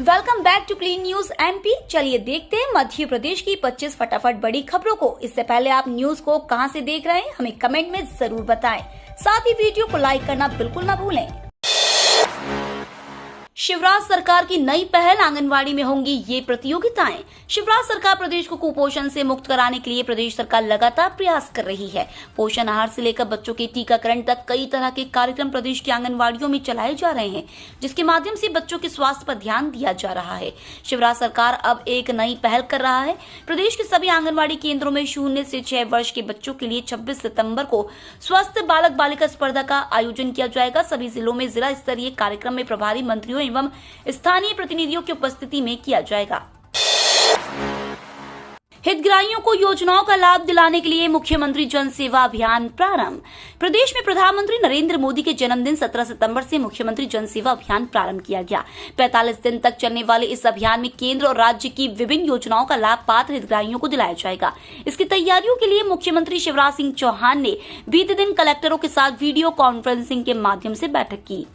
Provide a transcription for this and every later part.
Welcome back to Clean News MP. चलिए देखते हैं मध्य प्रदेश की 25 फटाफट बड़ी खबरों को। इससे पहले आप न्यूज को कहां से देख रहे हैं हमें कमेंट में जरूर बताएं। साथ ही वीडियो को लाइक करना बिल्कुल ना भूलें। शिवराज सरकार की नई पहल, आंगनवाड़ी में होंगी ये प्रतियोगिताएं। शिवराज सरकार प्रदेश को कुपोषण से मुक्त कराने के लिए प्रदेश सरकार लगातार प्रयास कर रही है। पोषण आहार से लेकर बच्चों के टीकाकरण तक कई तरह के कार्यक्रम प्रदेश की आंगनवाड़ियों में चलाए जा रहे हैं, जिसके माध्यम से बच्चों के स्वास्थ्य पर ध्यान दिया जा रहा है। शिवराज सरकार अब एक नई पहल कर रहा है। प्रदेश के सभी आंगनवाड़ी केंद्रों में 0 से 6 वर्ष के बच्चों के लिए 26 सितम्बर को स्वस्थ बालक बालिका स्पर्धा का आयोजन किया जाएगा। सभी जिलों में जिला स्तरीय कार्यक्रम में प्रभारी मंत्रियों एवं स्थानीय प्रतिनिधियों की उपस्थिति में किया जाएगा। हितग्राहियों को योजनाओं का लाभ दिलाने के लिए मुख्यमंत्री जन सेवा अभियान प्रारंभ। प्रदेश में प्रधानमंत्री नरेंद्र मोदी के जन्मदिन 17 सितंबर से मुख्यमंत्री जन सेवा अभियान प्रारंभ किया गया। 45 दिन तक चलने वाले इस अभियान में केंद्र और राज्य की विभिन्न योजनाओं का लाभ पात्र हितग्राहियों को दिलाया जाएगा। इसकी तैयारियों के लिए मुख्यमंत्री शिवराज सिंह चौहान ने बीते दिन कलेक्टरों के साथ वीडियो कॉन्फ्रेंसिंग के माध्यम से बैठक की।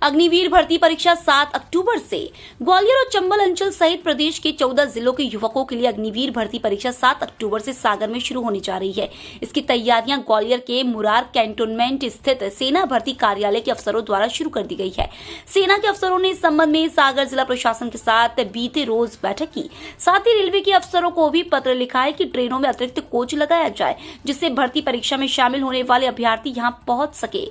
अग्निवीर भर्ती परीक्षा 7 अक्टूबर से। ग्वालियर और चंबल अंचल सहित प्रदेश के 14 जिलों के युवकों के लिए अग्निवीर भर्ती परीक्षा 7 अक्टूबर से सागर में शुरू होने जा रही है। इसकी तैयारियां ग्वालियर के मुरार कैंटोनमेंट स्थित सेना भर्ती कार्यालय के अफसरों द्वारा शुरू कर दी गई है। सेना के अफसरों ने इस संबंध में सागर जिला प्रशासन के साथ बीते रोज बैठक की। साथ ही रेलवे के अफसरों को भी पत्र लिखा है कि ट्रेनों में अतिरिक्त कोच लगाया जाए, जिससे भर्ती परीक्षा में शामिल होने वाले अभ्यर्थी यहां पहुंच सके।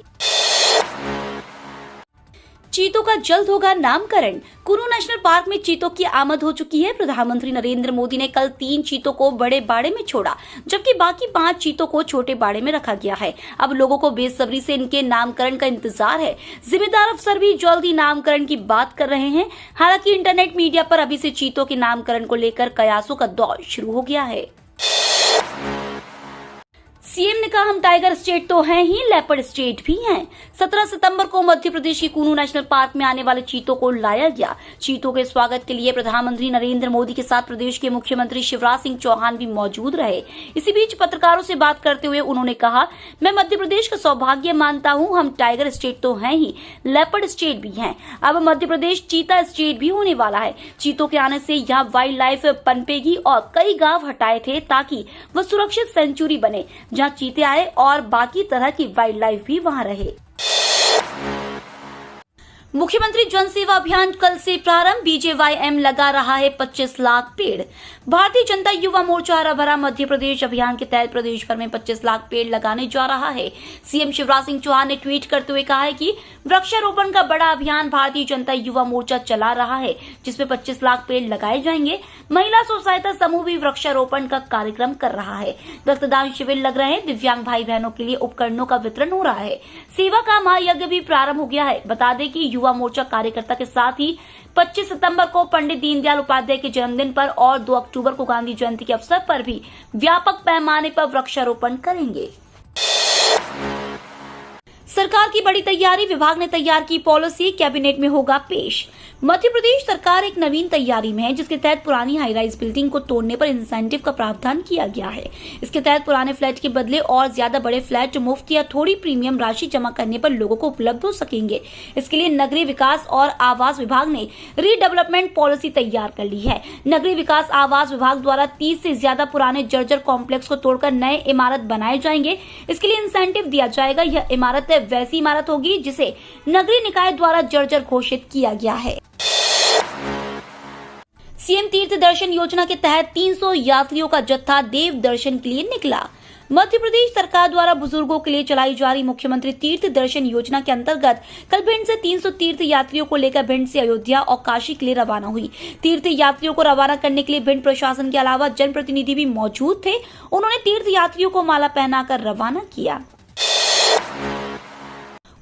चीतों का जल्द होगा नामकरण। कुनू नेशनल पार्क में चीतों की आमद हो चुकी है। प्रधानमंत्री नरेंद्र मोदी ने कल 3 चीतों को बड़े बाड़े में छोड़ा, जबकि बाकी 5 चीतों को छोटे बाड़े में रखा गया है। अब लोगों को बेसब्री से इनके नामकरण का इंतजार है। जिम्मेदार अफसर भी जल्द ही नामकरण की बात कर रहे हैं। हालांकि इंटरनेट मीडिया पर अभी से चीतों के नामकरण को लेकर कयासों का दौर शुरू हो गया है। सीएम ने कहा, हम टाइगर स्टेट तो हैं ही, लेपर्ड स्टेट भी हैं। 17 सितंबर को मध्य प्रदेश के कुनू नेशनल पार्क में आने वाले चीतों को लाया गया। चीतों के स्वागत के लिए प्रधानमंत्री नरेंद्र मोदी के साथ प्रदेश के मुख्यमंत्री शिवराज सिंह चौहान भी मौजूद रहे। इसी बीच पत्रकारों से बात करते हुए उन्होंने कहा, मैं मध्य प्रदेश का सौभाग्य मानता हूँ। हम टाइगर स्टेट तो हैं ही, लेपर्ड स्टेट भी हैं। अब मध्य प्रदेश चीता स्टेट भी होने वाला है। चीतों के आने से यहाँ वाइल्ड लाइफ पनपेगी और कई गांव हटाए थे ताकि वह सुरक्षित सेंचुरी बने, चीते आए और बाकी तरह की वाइल्ड लाइफ भी वहां रहे। मुख्यमंत्री जन सेवा अभियान कल से प्रारंभ। बीजेवाईएम लगा रहा है 25 लाख पेड़। भारतीय जनता युवा मोर्चा हरा भरा मध्य प्रदेश अभियान के तहत प्रदेश भर में 25 लाख पेड़ लगाने जा रहा है। सीएम शिवराज सिंह चौहान ने ट्वीट करते हुए कहा है कि वृक्षारोपण का बड़ा अभियान भारतीय जनता युवा मोर्चा चला रहा है, जिसमें 25 लाख पेड़ लगाए जाएंगे। महिला स्व सहायता समूह भी वृक्षारोपण का कार्यक्रम कर रहा है। रक्तदान शिविर लग रहे हैं। दिव्यांग भाई बहनों के लिए उपकरणों का वितरण हो रहा है। सेवा का महायज्ञ भी प्रारंभ हो गया है। बता दें कि युवा मोर्चा कार्यकर्ता के साथ ही 25 सितंबर को पंडित दीनदयाल उपाध्याय के जन्मदिन पर और 2 अक्टूबर को गांधी जयंती के अवसर पर भी व्यापक पैमाने पर वृक्षारोपण करेंगे। सरकार की बड़ी तैयारी, विभाग ने तैयार की पॉलिसी, कैबिनेट में होगा पेश। मध्य प्रदेश सरकार एक नवीन तैयारी में है, जिसके तहत पुरानी हाई राइज बिल्डिंग को तोड़ने पर इंसेंटिव का प्रावधान किया गया है। इसके तहत पुराने फ्लैट के बदले और ज्यादा बड़े फ्लैट मुफ्त या थोड़ी प्रीमियम राशि जमा करने पर लोगों को उपलब्ध हो सकेंगे। इसके लिए नगरीय विकास और आवास विभाग ने रीडेवलपमेंट पॉलिसी तैयार कर ली है। नगरीय विकास आवास विभाग द्वारा 30 से ज्यादा पुराने जर्जर कॉम्प्लेक्स को तोड़कर नए इमारत बनाए जाएंगे। इसके लिए इंसेंटिव दिया जाएगा। यह इमारत वैसी इमारत होगी जिसे नगरीय निकाय द्वारा जर्जर घोषित किया गया है। सीएम तीर्थ दर्शन योजना के तहत 300 यात्रियों का जत्था देव दर्शन के लिए निकला। मध्य प्रदेश सरकार द्वारा बुजुर्गों के लिए चलाई जा रही मुख्यमंत्री तीर्थ दर्शन योजना के अंतर्गत कल भिंड से 300 तीर्थ यात्रियों को लेकर भिंड से अयोध्या और काशी के लिए रवाना हुई। तीर्थ यात्रियों को रवाना करने के लिए भिंड प्रशासन के अलावा जनप्रतिनिधि भी मौजूद थे। उन्होंने तीर्थ यात्रियों को माला पहनाकर रवाना किया।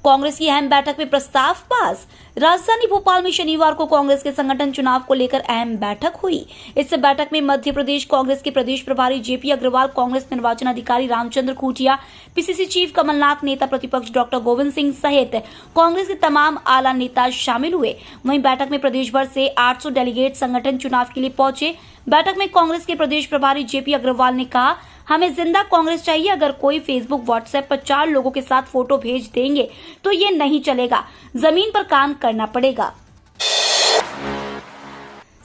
कांग्रेस की अहम बैठक में प्रस्ताव पास। राजधानी भोपाल में शनिवार को कांग्रेस के संगठन चुनाव को लेकर अहम बैठक हुई। इस बैठक में मध्य प्रदेश कांग्रेस के प्रदेश प्रभारी जेपी अग्रवाल, कांग्रेस निर्वाचन अधिकारी रामचंद्र खूंटिया, पीसीसी चीफ कमलनाथ, नेता प्रतिपक्ष डॉक्टर गोविंद सिंह सहित कांग्रेस के तमाम आला नेता शामिल हुए। वहीं बैठक में प्रदेश भर से 800 डेलीगेट संगठन चुनाव के लिए पहुंचे। बैठक में कांग्रेस के प्रदेश प्रभारी जेपी अग्रवाल ने कहा, हमें जिंदा कांग्रेस चाहिए। अगर कोई फेसबुक व्हाट्सएप पर 4 लोगों के साथ फोटो भेज देंगे तो ये नहीं चलेगा, जमीन पर काम करना पड़ेगा।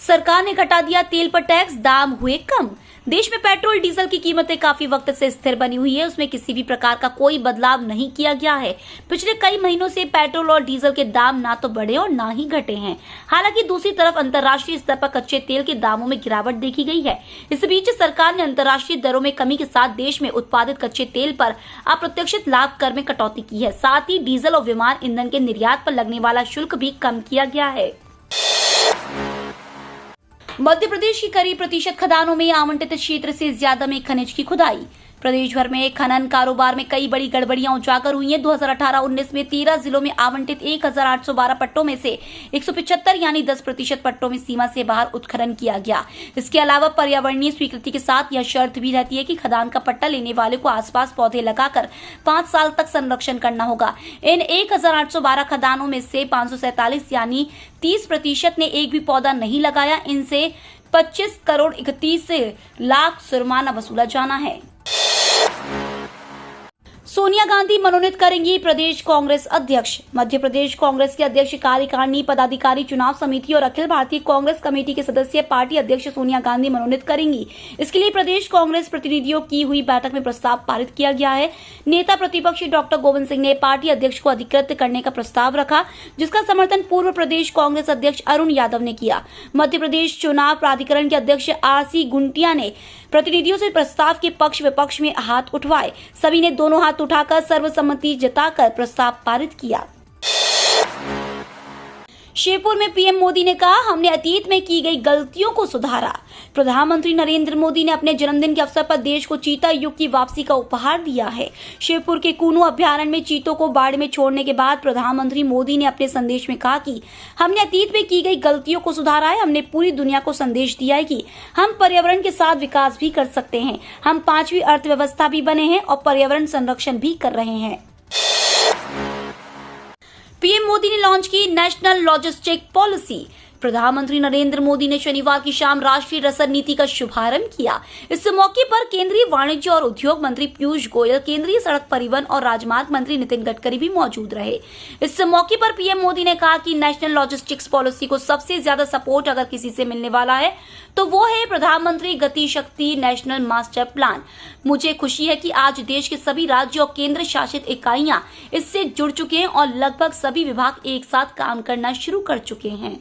सरकार ने घटा दिया तेल पर टैक्स, दाम हुए कम। देश में पेट्रोल डीजल की कीमतें काफी वक्त से स्थिर बनी हुई है, उसमें किसी भी प्रकार का कोई बदलाव नहीं किया गया है। पिछले कई महीनों से पेट्रोल और डीजल के दाम ना तो बढ़े और ना ही घटे हैं। हालांकि दूसरी तरफ अंतर्राष्ट्रीय स्तर पर कच्चे तेल के दामों में गिरावट देखी गई है। इस बीच सरकार ने अंतर्राष्ट्रीय दरों में कमी के साथ देश में उत्पादित कच्चे तेल पर अप्रत्याशित लाभ कर में कटौती की है। साथ ही डीजल और विमान ईंधन के निर्यात पर लगने वाला शुल्क भी कम किया गया है। मध्य प्रदेश की करीब प्रतिशत खदानों में आवंटित क्षेत्र से ज्यादा में खनिज की खुदाई। प्रदेश भर में खनन कारोबार में कई बड़ी गड़बड़ियां उजागर हुई हैं। 2018-19 में 13 जिलों में आवंटित 1812 पट्टों में से 175 यानी 10% पट्टों में सीमा से बाहर उत्खनन किया गया। इसके अलावा पर्यावरणीय स्वीकृति के साथ यह शर्त भी रहती है कि खदान का पट्टा लेने वाले को आसपास पौधे लगाकर 5 साल तक संरक्षण करना होगा। इन 1812 खदानों में से 547 यानी 30% ने एक भी पौधा नहीं लगाया। इनसे 25 करोड़ 31 लाख जुर्माना वसूला जाना है। सोनिया गांधी मनोनीत करेंगी प्रदेश कांग्रेस अध्यक्ष। मध्य प्रदेश कांग्रेस के अध्यक्ष, कार्यकारिणी पदाधिकारी, चुनाव समिति और अखिल भारतीय कांग्रेस कमेटी के सदस्य पार्टी अध्यक्ष सोनिया गांधी मनोनीत करेंगी। इसके लिए प्रदेश कांग्रेस प्रतिनिधियों की हुई बैठक में प्रस्ताव पारित किया गया है। नेता प्रतिपक्ष डॉक्टर गोविंद सिंह ने पार्टी अध्यक्ष को अधिकृत करने का प्रस्ताव रखा, जिसका समर्थन पूर्व प्रदेश कांग्रेस अध्यक्ष अरुण यादव ने किया। मध्य प्रदेश चुनाव प्राधिकरण के अध्यक्ष आरसी गुंटिया ने प्रतिनिधियों से प्रस्ताव के पक्ष विपक्ष में हाथ उठवाए। सभी ने दोनों हाथ उठाकर सर्वसम्मति जताकर प्रस्ताव पारित किया। शेरपुर में पीएम मोदी ने कहा, हमने अतीत में की गई गलतियों को सुधारा। प्रधानमंत्री नरेंद्र मोदी ने अपने जन्मदिन के अवसर पर देश को चीता युग की वापसी का उपहार दिया है। शेरपुर के कूनू अभ्यारण्य में चीतों को बाड़ में छोड़ने के बाद प्रधानमंत्री मोदी ने अपने संदेश में कहा कि हमने अतीत में की गई गलतियों को सुधारा है। हमने पूरी दुनिया को संदेश दिया है कि हम पर्यावरण के साथ विकास भी कर सकते हैं। हम 5वीं अर्थव्यवस्था भी बने हैं और पर्यावरण संरक्षण भी कर रहे हैं। पीएम मोदी ने लॉन्च की नेशनल लॉजिस्टिक पॉलिसी। प्रधानमंत्री नरेंद्र मोदी ने शनिवार की शाम राष्ट्रीय रसद नीति का शुभारंभ किया। इस मौके पर केंद्रीय वाणिज्य और उद्योग मंत्री पीयूष गोयल, केंद्रीय सड़क परिवहन और राजमार्ग मंत्री नितिन गडकरी भी मौजूद रहे। इस मौके पर पीएम मोदी ने कहा कि नेशनल लॉजिस्टिक्स पॉलिसी को सबसे ज्यादा सपोर्ट अगर किसी से मिलने वाला है तो वो है प्रधानमंत्री गति शक्ति नेशनल मास्टर प्लान। मुझे खुशी है कि आज देश के सभी राज्य और केंद्र शासित इकाइयां इससे जुड़ चुके हैं और लगभग सभी विभाग एक साथ काम करना शुरू कर चुके हैं।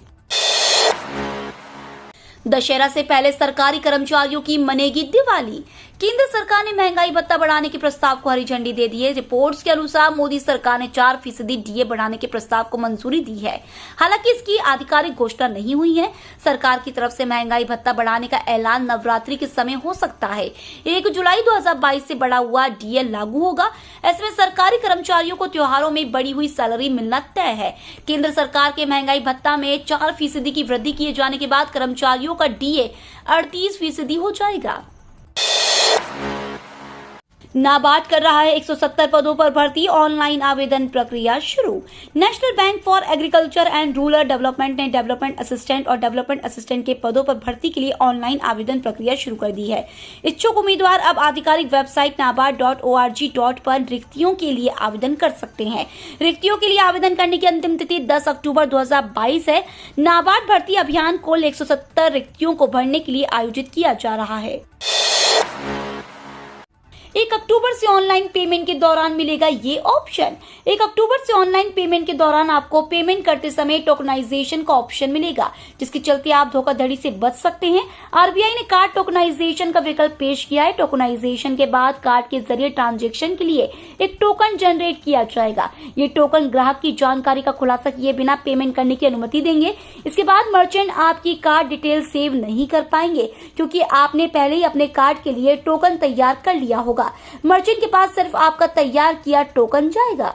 दशहरा से पहले सरकारी कर्मचारियों की मनेगी दिवाली। केंद्र सरकार ने महंगाई भत्ता बढ़ाने के प्रस्ताव को हरी झंडी दे दी है। रिपोर्ट्स के अनुसार मोदी सरकार ने 4% डीए बढ़ाने के प्रस्ताव को मंजूरी दी है। हालांकि इसकी आधिकारिक घोषणा नहीं हुई है। सरकार की तरफ से महंगाई भत्ता बढ़ाने का ऐलान नवरात्रि के समय हो सकता है। 1 जुलाई 2022 से बढ़ा हुआ डीए लागू होगा। ऐसे में सरकारी कर्मचारियों को त्योहारों में बढ़ी हुई सैलरी मिलना तय है। केंद्र सरकार के महंगाई भत्ता में 4% की वृद्धि किए जाने के बाद कर्मचारियों का डीए 38% हो जाएगा। नाबार्ड कर रहा है 170 पदों पर भर्ती, ऑनलाइन आवेदन प्रक्रिया शुरू। National bank for agriculture and rural development ने डेवलपमेंट असिस्टेंट और डेवलपमेंट असिस्टेंट के पदों पर भर्ती के लिए ऑनलाइन आवेदन प्रक्रिया शुरू कर दी है। इच्छुक उम्मीदवार अब आधिकारिक वेबसाइट nabaard.org पर रिक्तियों के लिए आवेदन कर सकते हैं। रिक्तियों के लिए आवेदन करने की अंतिम तिथि 10 अक्टूबर 2022 है। नाबार्ड भर्ती अभियान कुल 170 रिक्तियों को भरने के लिए आयोजित किया जा रहा है। 1 अक्टूबर से ऑनलाइन पेमेंट के दौरान मिलेगा ये ऑप्शन। 1 अक्टूबर से ऑनलाइन पेमेंट के दौरान आपको पेमेंट करते समय टोकनाइजेशन का ऑप्शन मिलेगा, जिसके चलते आप धोखाधड़ी से बच सकते हैं। आरबीआई ने कार्ड टोकनाइजेशन का विकल्प पेश किया है। टोकनाइजेशन के बाद कार्ड के जरिए ट्रांजैक्शन के लिए एक टोकन जनरेट किया जाएगा। ये टोकन ग्राहक की जानकारी का खुलासा किए बिना पेमेंट करने की अनुमति देंगे। इसके बाद मर्चेंट आपकी कार्ड डिटेल सेव नहीं कर पाएंगे, क्योंकि आपने पहले ही अपने कार्ड के लिए टोकन तैयार कर लिया होगा। मर्चेंट के पास सिर्फ आपका तैयार किया टोकन जाएगा।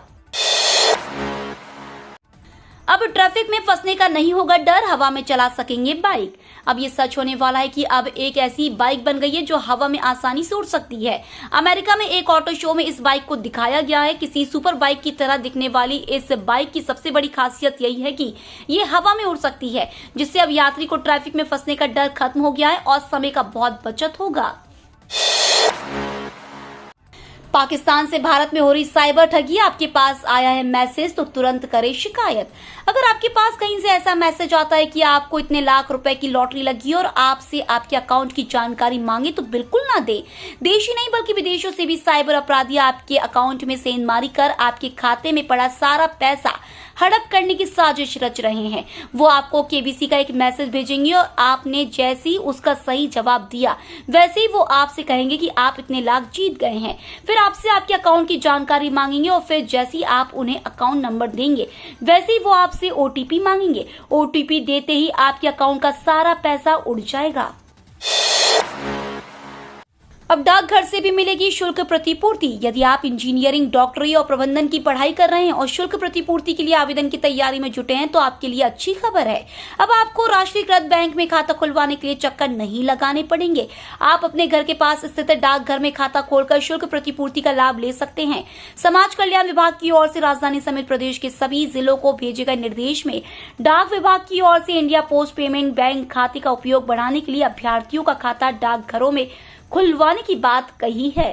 अब ट्रैफिक में फंसने का नहीं होगा डर, हवा में चला सकेंगे बाइक। अब ये सच होने वाला है कि अब एक ऐसी बाइक बन गई है जो हवा में आसानी से उड़ सकती है। अमेरिका में एक ऑटो शो में इस बाइक को दिखाया गया है। किसी सुपर बाइक की तरह दिखने वाली इस बाइक की सबसे बड़ी खासियत यही है कि ये हवा में उड़ सकती है, जिससे अब यात्री को ट्रैफिक में फंसने का डर खत्म हो गया है और समय का बहुत बचत होगा। पाकिस्तान से भारत में हो रही साइबर ठगी, आपके पास आया है मैसेज तो तुरंत करें शिकायत। अगर आपके पास कहीं से ऐसा मैसेज आता है कि आपको इतने लाख रुपए की लॉटरी लगी और आपसे आपके अकाउंट की जानकारी मांगे तो बिल्कुल ना दे। देश ही नहीं बल्कि विदेशों से भी साइबर अपराधी आपके अकाउंट में सेंधमारी कर आपके खाते में पड़ा सारा पैसा हड़प करने की साजिश रच रहे हैं। वो आपको केबीसी का एक मैसेज भेजेंगे और आपने जैसे ही उसका सही जवाब दिया वैसे ही वो आपसे कहेंगे कि आप इतने लाख जीत गए हैं। फिर आपसे आपके अकाउंट की जानकारी मांगेंगे और फिर जैसे ही आप उन्हें अकाउंट नंबर देंगे वैसे ही वो आपसे ओटीपी मांगेंगे। ओटीपी देते ही आपके अकाउंट का सारा पैसा उड़ जाएगा। अब डाकघर से भी मिलेगी शुल्क प्रतिपूर्ति। यदि आप इंजीनियरिंग, डॉक्टरी और प्रबंधन की पढ़ाई कर रहे हैं और शुल्क प्रतिपूर्ति के लिए आवेदन की तैयारी में जुटे हैं तो आपके लिए अच्छी खबर है। अब आपको राष्ट्रीयकृत बैंक में खाता खुलवाने के लिए चक्कर नहीं लगाने पड़ेंगे। आप अपने घर के पास स्थित डाकघर में खाता खोलकर शुल्क प्रतिपूर्ति का लाभ ले सकते हैं। समाज कल्याण विभाग की ओर से राजधानी समेत प्रदेश के सभी जिलों को भेजे गए निर्देश में डाक विभाग की ओर से इंडिया पोस्ट पेमेंट बैंक खाते का उपयोग बढ़ाने के लिए अभ्यर्थियों का खाता डाकघरों में खुलवाने की बात कही है।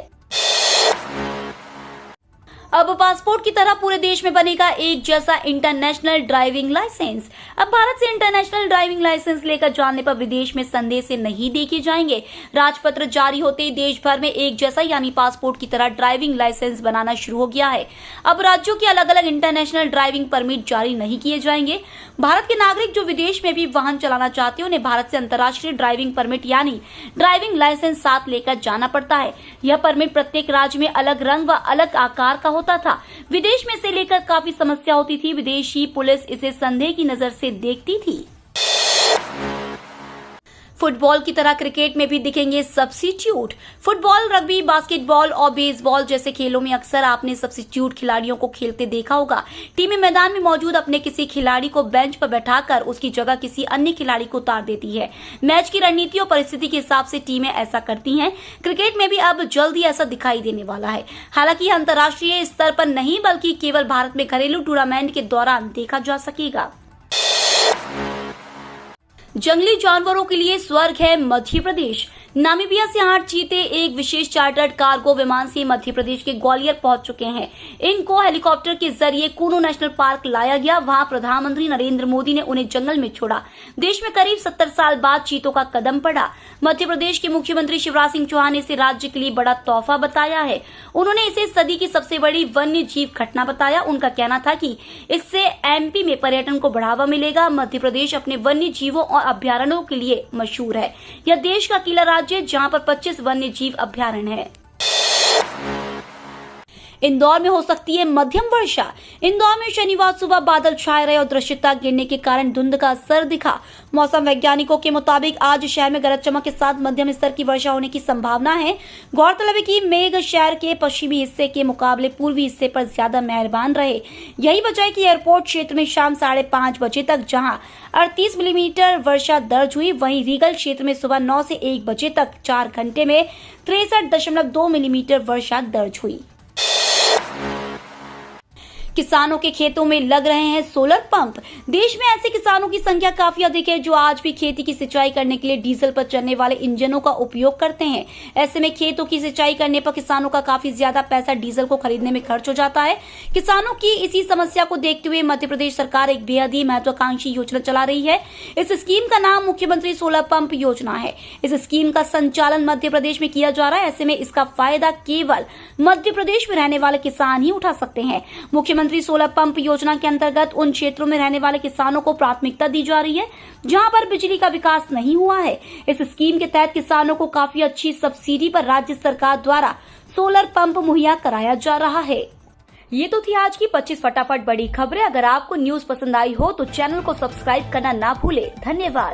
अब पासपोर्ट की तरह पूरे देश में बनेगा एक जैसा इंटरनेशनल ड्राइविंग लाइसेंस। अब भारत से इंटरनेशनल ड्राइविंग लाइसेंस लेकर जाने पर विदेश में संदेह से नहीं देखे जाएंगे। राजपत्र जारी होते ही देश भर में एक जैसा यानी पासपोर्ट की तरह ड्राइविंग लाइसेंस बनाना शुरू हो गया है। अब राज्यों के अलग अलग इंटरनेशनल ड्राइविंग परमिट जारी नहीं किए जाएंगे। भारत के नागरिक जो विदेश में भी वाहन चलाना चाहते हैं उन्हें भारत से अंतर्राष्ट्रीय ड्राइविंग परमिट यानी ड्राइविंग लाइसेंस साथ लेकर जाना पड़ता है। यह परमिट प्रत्येक राज्य में अलग रंग व अलग आकार का होता था। विदेश में से लेकर काफी समस्या होती थी। विदेशी पुलिस इसे संदेह की नजर से देखती थी। फुटबॉल की तरह क्रिकेट में भी दिखेंगे सब्स्टिट्यूट। फुटबॉल, रग्बी, बास्केटबॉल और बेसबॉल जैसे खेलों में अक्सर आपने सब्स्टिट्यूट खिलाड़ियों को खेलते देखा होगा। टीमें मैदान में मौजूद अपने किसी खिलाड़ी को बेंच पर बैठाकर उसकी जगह किसी अन्य खिलाड़ी को उतार देती है। मैच की रणनीति और परिस्थिति के हिसाब से टीमें ऐसा करती हैं। क्रिकेट में भी अब जल्द ही ऐसा दिखाई देने वाला है। हालांकि अंतर्राष्ट्रीय स्तर पर नहीं बल्कि केवल भारत में घरेलू टूर्नामेंट के दौरान देखा जा सकेगा। जंगली जानवरों के लिए स्वर्ग है मध्य प्रदेश। नामीबिया से 8 चीते एक विशेष चार्टर्ड कार्गो विमान से मध्य प्रदेश के ग्वालियर पहुंच चुके हैं। इनको हेलीकॉप्टर के जरिए कूनो नेशनल पार्क लाया गया। वहां प्रधानमंत्री नरेंद्र मोदी ने उन्हें जंगल में छोड़ा। देश में करीब 70 साल बाद चीतों का कदम पड़ा। मध्य प्रदेश के मुख्यमंत्री शिवराज सिंह चौहान ने इसे राज्य के लिए बड़ा तोहफा बताया है। उन्होंने इसे सदी की सबसे बड़ी वन्य जीव घटना बताया। उनका कहना था कि इससे एमपी में पर्यटन को बढ़ावा मिलेगा। मध्य प्रदेश अपने वन्य जीवों और अभ्यारण्यों के लिए मशहूर है। यह देश का अकेला राज्य जहां पर 25 वन्य जीव अभ्यारण्य है। इंदौर में हो सकती है मध्यम वर्षा। इंदौर में शनिवार सुबह बादल छाए रहे और दृश्यता गिरने के कारण धुंध का असर दिखा। मौसम वैज्ञानिकों के मुताबिक आज शहर में गरज चमक के साथ मध्यम स्तर की वर्षा होने की संभावना है। गौरतलब है कि मेघ शहर के पश्चिमी हिस्से के मुकाबले पूर्वी हिस्से पर ज्यादा मेहरबान रहे। यही वजह है कि एयरपोर्ट क्षेत्र में शाम 5:30 बजे तक जहां 38 मिलीमीटर वर्षा दर्ज हुई, वहीं रीगल क्षेत्र में सुबह 9 से 1 बजे तक 4 घंटे में 63.2 मिलीमीटर वर्षा दर्ज हुई। किसानों के खेतों में लग रहे हैं सोलर पंप। देश में ऐसे किसानों की संख्या काफी अधिक है जो आज भी खेती की सिंचाई करने के लिए डीजल पर चलने वाले इंजनों का उपयोग करते हैं। ऐसे में खेतों की सिंचाई करने पर किसानों का काफी ज्यादा पैसा डीजल को खरीदने में खर्च हो जाता है। किसानों की इसी समस्या को देखते हुए मध्य प्रदेश सरकार एक बेहद ही महत्वाकांक्षी योजना चला रही है। इस स्कीम का नाम मुख्यमंत्री सोलर पंप योजना है। इस स्कीम का संचालन मध्य प्रदेश में किया जा रहा है। ऐसे में इसका फायदा केवल मध्य प्रदेश में रहने वाले किसान ही उठा सकते हैं। मुख्यमंत्री सोलर पंप योजना के अंतर्गत उन क्षेत्रों में रहने वाले किसानों को प्राथमिकता दी जा रही है जहां पर बिजली का विकास नहीं हुआ है। इस स्कीम के तहत किसानों को काफी अच्छी सब्सिडी पर राज्य सरकार द्वारा सोलर पंप मुहैया कराया जा रहा है। ये तो थी आज की 25 फटाफट बड़ी खबरें। अगर आपको न्यूज पसंद आई हो तो चैनल को सब्सक्राइब करना ना भूले। धन्यवाद।